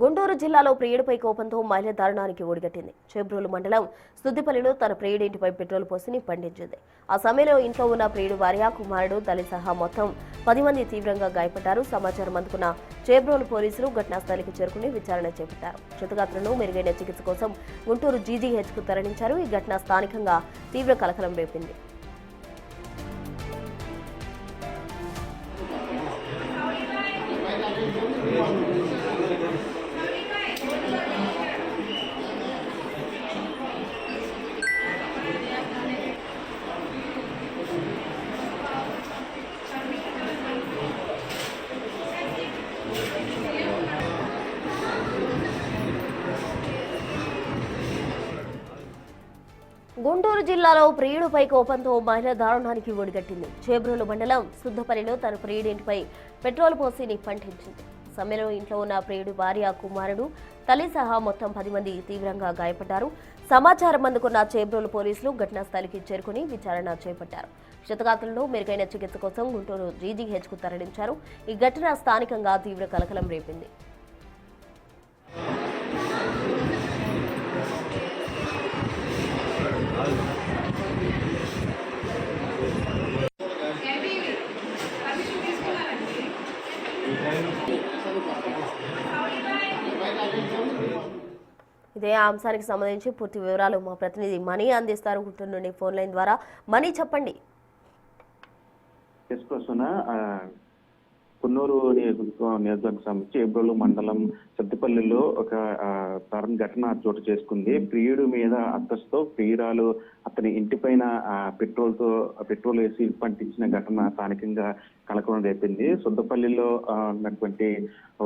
గుంటూరు జిల్లాలో ప్రియుడిపై కోపంతో మహిళ దారుణానికి ఒడిగట్టింది. చేబ్రోలు మండలం సుద్దిపల్లిలో తన ప్రియుడింటిపై పెట్రోల్ పోసి నిప్పంటించింది. ఆ సమయంలో ఇంట్లో ఉన్న ప్రియుడు భార్య, కుమారుడు, తల్లి సహా మొత్తం 10 మంది తీవ్రంగా గాయపడ్డారు. సమాచారం అందుకున్న చేబ్రోలు పోలీసులు ఘటనా స్థలికి చేరుకుని విచారణ చేపట్టారు. క్షతగాత్రులను మెరుగైన చికిత్స కోసం గుంటూరు జీజీహెచ్కు తరలించారు. ఈ ఘటన స్థానికంగా తీవ్ర కలకలం రేపింది. గుంటూరు జిల్లాలో ప్రియుడిపై కోపంతో మహిళ దారుణానికి ఒడిగట్టింది. చేబ్రోలు మండలం సుద్దపల్లిలో తన ప్రియుడింటిపై పెట్రోల్ పోసి నిప్పంటించింది. సమయంలో ఇంట్లో ఉన్న ప్రియుడి భార్య, కుమారుడు, తల్లి సహా మొత్తం 10 మంది తీవ్రంగా గాయపడ్డారు. సమాచారం అందుకున్న చేబ్రోలు పోలీసులు ఘటనా స్థలికి చేరుకుని విచారణ చేపట్టారు. క్షతగాత్రులను మెరుగైన చికిత్స కోసం గుంటూరు జీజీహెచ్కు తరలించారు. ఈ ఘటన స్థానికంగా తీవ్ర కలకలం రేపింది. ఇదే అంశానికి సంబంధించి పూర్తి వివరాలు మా ప్రతినిధి మణి అందిస్తారు గుంటూరు నుండి ఫోన్ లైన్ ద్వారా. మణి, చెప్పండి. కున్నూరు నియోజకవర్గం సంబంధించి చేబ్రోలు మండలం సత్తిపల్లిలో ఒక దారుణ ఘటన చోటు చేసుకుంది. ప్రియుడి మీద అక్కస్తో ప్రియురాలు అతని ఇంటి పైన పెట్రోల్ వేసి పంటించిన ఘటన స్థానికంగా కలకలం రేపింది. సుద్దపల్లిలో ఉన్నటువంటి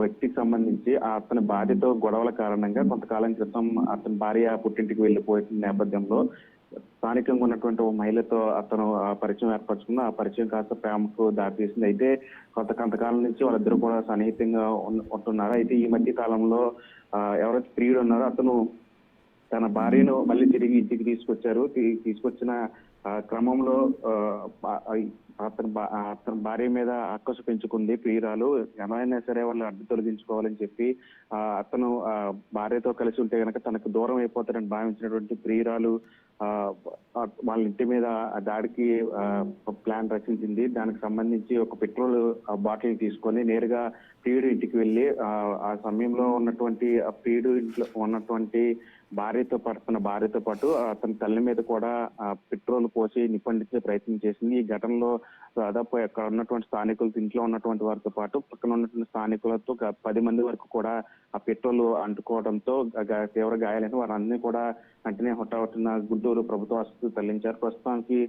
వ్యక్తికి సంబంధించి అతని భార్యతో గొడవల కారణంగా కొంతకాలం క్రితం అతని భార్య పుట్టింటికి వెళ్లిపోయిన నేపథ్యంలో స్థానికంగా ఉన్నటువంటి ఓ మహిళతో అతను పరిచయం ఏర్పరచుకున్న ఆ పరిచయం కాస్త ప్రేమకు దారితీసింది. అయితే కొంతకాలం నుంచి వాళ్ళిద్దరూ కూడా సన్నిహితంగా ఉంటున్నారు. అయితే ఈ మధ్య కాలంలో ఎవరైతే ప్రియుడు ఉన్నారో అతను తన భార్యను మళ్ళీ తిరిగి ఇంటికి తీసుకొచ్చిన క్రమంలో అతని భార్య మీద అక్కసు పెంచుకుంది ప్రియురాలు. ఎవరైనా సరే వాళ్ళు అడ్డు తొలగించుకోవాలని చెప్పి అతను భార్యతో కలిసి ఉంటే కనుక తనకు దూరం అయిపోతారని భావించినటువంటి ప్రియురాలు వాళ్ళ ఇంటి మీద దాడికి ప్లాన్ రచించింది. దానికి సంబంధించి ఒక పెట్రోల్ బాటిల్ తీసుకొని నేరుగా ప్రియుడు ఇంటికి వెళ్ళి ఆ సమయంలో ఉన్నటువంటి ప్రియుడు ఇంట్లో ఉన్నటువంటి తన భార్యతో పాటు అతని తల్లి మీద కూడా పెట్రోల్ పోసి నిప్పండించే ప్రయత్నం చేసింది. ఈ ఘటనలో దాదాపు అక్కడ ఉన్నటువంటి స్థానికులతో ఇంట్లో ఉన్నటువంటి వారితో పాటు పక్కన ఉన్నటువంటి స్థానికులతో 10 మంది వరకు కూడా ఆ పెట్రోల్ అంటుకోవడంతో తీవ్ర గాయాలైన వారందరినీ కూడా వెంటనే హుటాహుటిన గుంటూరు ప్రభుత్వ ఆసుపత్రికి తరలించారు. ప్రస్తుతానికి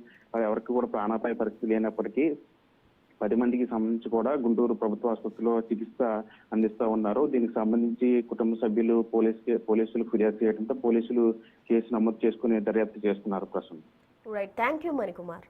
ఎవరికి కూడా ప్రాణాపాయ పరిస్థితి లేనప్పటికీ 10 మందికి సంబంధించి కూడా గుంటూరు ప్రభుత్వ ఆసుపత్రిలో చికిత్స అందిస్తూ ఉన్నారు. దీనికి సంబంధించి కుటుంబ సభ్యులు పోలీసులు ఫిర్యాదు చేయడంతో పోలీసులు కేసు నమోదు చేసుకుని దర్యాప్తు చేస్తున్నారు. ప్రస్తుతం రైట్, థ్యాంక్ యూ మణికుమార్.